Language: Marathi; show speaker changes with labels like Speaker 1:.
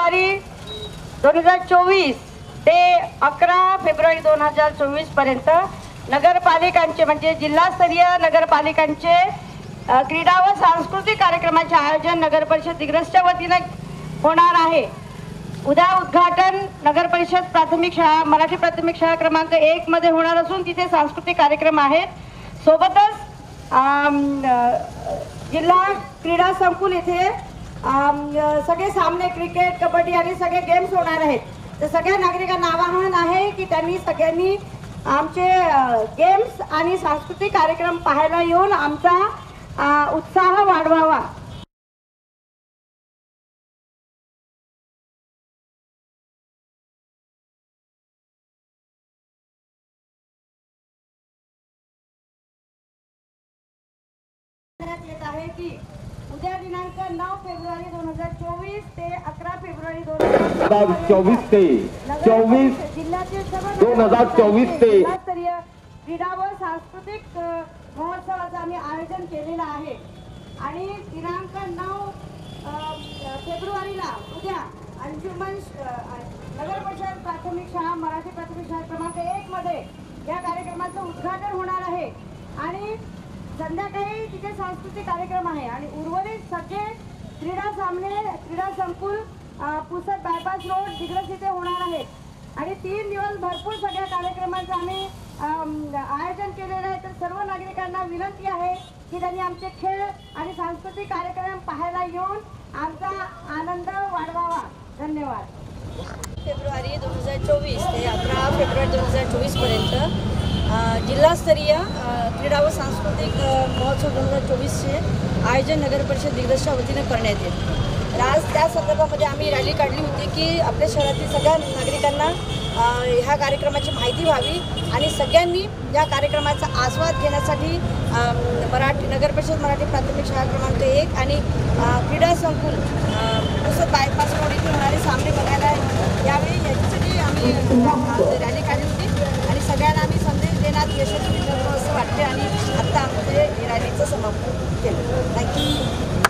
Speaker 1: फेब्रुवारी 2024 ते 11 फेब्रुवारी 2024 पर्यंत नगरपालिकांचे म्हणजे जिल्हास्तरीय नगरपालिकांचे क्रीडा व सांस्कृतिक कार्यक्रमाचे आयोजन नगर परिषद दिग्रसच्या वतीने होणार आहे। उद्या उद्घाटन नगर परिषद प्राथमिक शाळा मराठी प्राथमिक शाळा क्रमांक 1 मध्ये होणार असून तिथे सांस्कृतिक कार्यक्रम आहेत। सोबतच जिल्हा क्रीडा संकुल येथे सगळे सामने क्रिकेट कबड्डी आणि सगळे गेम्स होणार आहेत। तर सगळ्या नागरिकांना आवाहन आहे की त्यांनी सगळ्यांनी आमचे गेम्स आणि सांस्कृतिक कार्यक्रम पाहायला येऊन आमचा उत्साह वाढवावा। येत आहे की उद्या दिनांक 9 फेब्रुवारी 2024 ते 11 फेब्रुवारी
Speaker 2: 2024 ते 24
Speaker 1: जिल्ह्यातील सर्व
Speaker 2: 2024 ते
Speaker 1: जिल्हास्तरीय क्रीडा व सांस्कृतिक महोत्सवाचं आम्ही आयोजन केलेलं आहे। आणि दिनांक 9 फेब्रुवारीला उद्या अंजुमन नगर परिषद प्राथमिक शाळा मराठी प्राथमिक शाळा क्रमांक 1 मध्ये या कार्यक्रमाचं उद्घाटन होणार आहे। आणि संध्याकाळी तिथे सांस्कृतिक कार्यक्रम आहे आणि उर्वरित सगळे क्रीडा सामने क्रीडा संकुल पुसद बायपास रोड दिग्रस इथे होणार आहेत। आणि 3 दिवस भरपूर सगळ्या कार्यक्रमांचं आम्ही आयोजन केलेलं आहे। तर सर्व नागरिकांना विनंती आहे की त्यांनी आमचे खेळ आणि सांस्कृतिक कार्यक्रम पाहायला येऊन आमचा आनंद वाढवावा। धन्यवाद।
Speaker 3: फेब्रुवारी 2024 ते 11 फेब्रुवारी 2024 पर्यंत जिल्हास्तरीय क्रीडा व सांस्कृतिक महोत्सव 2024चे आयोजन नगर परिषद दिग्रसच्या वतीने करण्यात येईल। तर आज त्या संदर्भामध्ये आम्ही रॅली काढली होती की आपल्या शहरातील सगळ्या नागरिकांना ह्या कार्यक्रमाची माहिती व्हावी आणि सगळ्यांनी या कार्यक्रमाचा आस्वाद घेण्यासाठी नगर परिषद मराठी प्राथमिक शाळा क्रमांक 1 आणि क्रीडा संकुल पुसद बायपास रोड इथे होणारे सामने बघायला यावेळी याच्यासाठी आम्ही रॅली काढली होती आणि सगळ्यांना आम्ही संदेश देण्यात यशस्वी ठरलो असं वाटते आणि आत्ता आमचे रॅलीचं समापन केलं। थँक्यू।